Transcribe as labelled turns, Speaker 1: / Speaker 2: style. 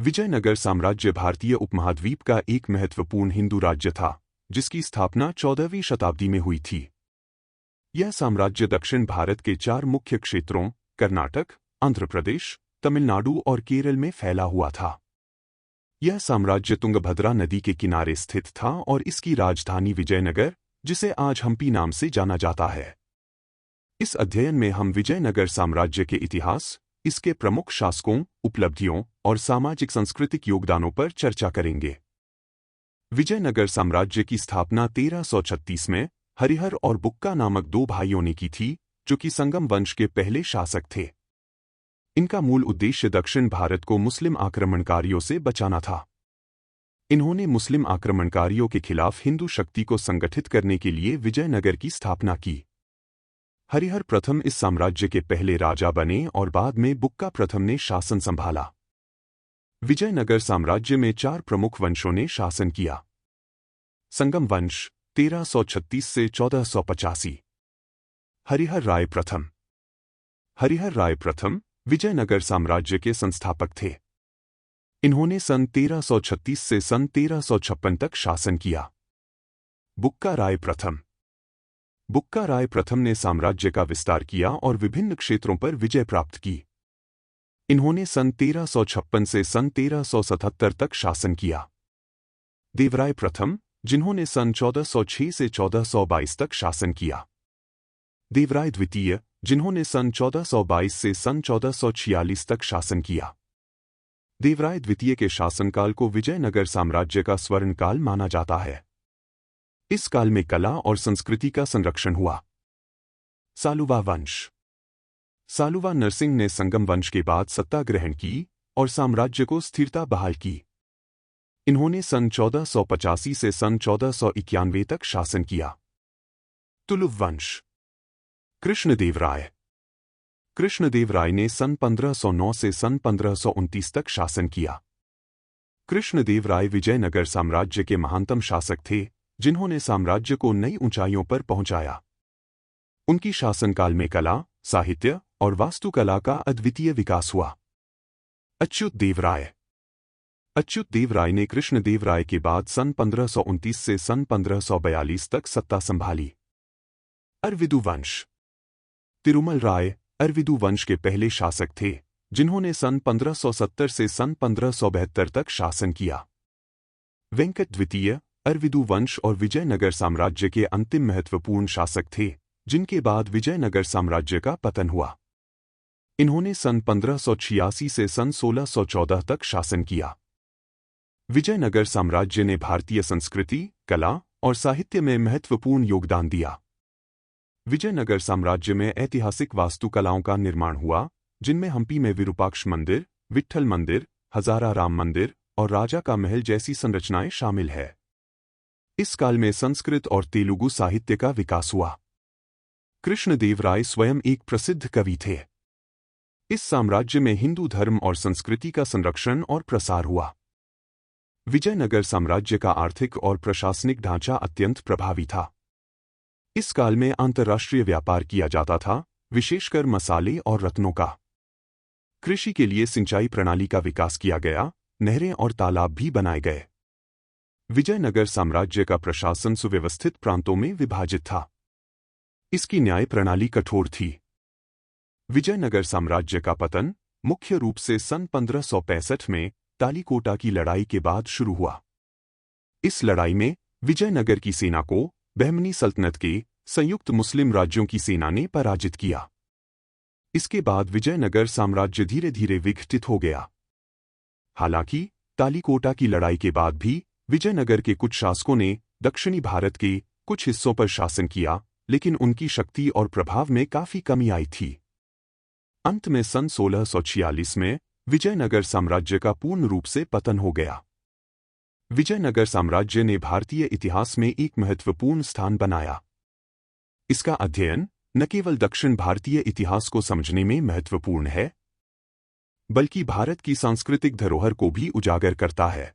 Speaker 1: विजयनगर साम्राज्य भारतीय उपमहाद्वीप का एक महत्वपूर्ण हिंदू राज्य था, जिसकी स्थापना 14वीं शताब्दी में हुई थी। यह साम्राज्य दक्षिण भारत के 4 मुख्य क्षेत्रों कर्नाटक, आंध्र प्रदेश, तमिलनाडु और केरल में फैला हुआ था। यह साम्राज्य तुंगभद्रा नदी के किनारे स्थित था और इसकी राजधानी विजयनगर, जिसे आज हम्पी नाम से जाना जाता है। इस अध्ययन में हम विजयनगर साम्राज्य के इतिहास, इसके प्रमुख शासकों, उपलब्धियों और सामाजिक सांस्कृतिक योगदानों पर चर्चा करेंगे। विजयनगर साम्राज्य की स्थापना 1336 में हरिहर और बुक्का नामक 2 भाइयों ने की थी, जो कि संगम वंश के पहले शासक थे। इनका मूल उद्देश्य दक्षिण भारत को मुस्लिम आक्रमणकारियों से बचाना था। इन्होंने मुस्लिम आक्रमणकारियों के खिलाफ हिंदू शक्ति को संगठित करने के लिए विजयनगर की स्थापना की। हरिहर प्रथम इस साम्राज्य के पहले राजा बने और बाद में बुक्का प्रथम ने शासन संभाला। विजयनगर साम्राज्य में 4 प्रमुख वंशों ने शासन किया। संगम वंश 1336 से 1485। हरिहर राय प्रथम। हरिहर राय प्रथम विजयनगर साम्राज्य के संस्थापक थे। इन्होंने सन 1336 से सन 1356 तक शासन किया। बुक्का राय प्रथम। बुक्का राय प्रथम ने साम्राज्य का विस्तार किया और विभिन्न क्षेत्रों पर विजय प्राप्त की। इन्होंने सन 1356 से सन 1377 तक शासन किया। देवराय प्रथम, जिन्होंने सन 1406 से 1422 तक शासन किया। देवराय द्वितीय, जिन्होंने सन 1422 से सन 1446 तक शासन किया। देवराय द्वितीय के शासनकाल को विजयनगर साम्राज्य का स्वर्णकाल माना जाता है। इस काल में कला और संस्कृति का संरक्षण हुआ। सालुवा वंश। सालुवा नरसिंह ने संगम वंश के बाद सत्ता ग्रहण की और साम्राज्य को स्थिरता बहाल की। इन्होंने सन 1485 से सन 1491 तक शासन किया। तुलुव वंश। कृष्णदेवराय। कृष्णदेवराय ने सन 1509 से सन 1529 तक शासन किया। कृष्णदेवराय विजयनगर साम्राज्य के महानतम शासक थे, जिन्होंने साम्राज्य को नई ऊंचाइयों पर पहुंचाया। उनकी शासनकाल में कला, साहित्य और वास्तुकला का अद्वितीय विकास हुआ। अच्युत देवराय। अच्युत देवराय ने कृष्णदेवराय के बाद सन 1529 से सन 1542 तक सत्ता संभाली। अरविदु वंश। तिरुमल राय अरविदु वंश के पहले शासक थे, जिन्होंने सन 1570 से सन 1572 तक शासन किया। वेंकट द्वितीय अरविदु वंश और विजयनगर साम्राज्य के अंतिम महत्वपूर्ण शासक थे, जिनके बाद विजयनगर साम्राज्य का पतन हुआ। इन्होंने सन 1586 से सन 1614 तक शासन किया। विजयनगर साम्राज्य ने भारतीय संस्कृति, कला और साहित्य में महत्वपूर्ण योगदान दिया। विजयनगर साम्राज्य में ऐतिहासिक वास्तुकलाओं का निर्माण हुआ, जिनमें हम्पी में विरूपाक्ष मंदिर, विट्ठल मंदिर, हजारा राम मंदिर और राजा का महल जैसी संरचनाएं शामिल है। इस काल में संस्कृत और तेलुगु साहित्य का विकास हुआ। कृष्णदेवराय स्वयं एक प्रसिद्ध कवि थे। इस साम्राज्य में हिंदू धर्म और संस्कृति का संरक्षण और प्रसार हुआ। विजयनगर साम्राज्य का आर्थिक और प्रशासनिक ढांचा अत्यंत प्रभावी था। इस काल में अंतर्राष्ट्रीय व्यापार किया जाता था, विशेषकर मसाले और रत्नों का। कृषि के लिए सिंचाई प्रणाली का विकास किया गया, नहरें और तालाब भी बनाए गए। विजयनगर साम्राज्य का प्रशासन सुव्यवस्थित प्रांतों में विभाजित था। इसकी न्याय प्रणाली कठोर थी। विजयनगर साम्राज्य का पतन मुख्य रूप से सन 1565 में तालीकोटा की लड़ाई के बाद शुरू हुआ। इस लड़ाई में विजयनगर की सेना को बहमनी सल्तनत के संयुक्त मुस्लिम राज्यों की सेना ने पराजित किया। इसके बाद विजयनगर साम्राज्य धीरे धीरे विघटित हो गया। हालांकि तालीकोटा की लड़ाई के बाद भी विजयनगर के कुछ शासकों ने दक्षिणी भारत के कुछ हिस्सों पर शासन किया, लेकिन उनकी शक्ति और प्रभाव में काफी कमी आई थी। अंत में सन 1646 में विजयनगर साम्राज्य का पूर्ण रूप से पतन हो गया। विजयनगर साम्राज्य ने भारतीय इतिहास में एक महत्वपूर्ण स्थान बनाया। इसका अध्ययन न केवल दक्षिण भारतीय इतिहास को समझने में महत्वपूर्ण है, बल्कि भारत की सांस्कृतिक धरोहर को भी उजागर करता है।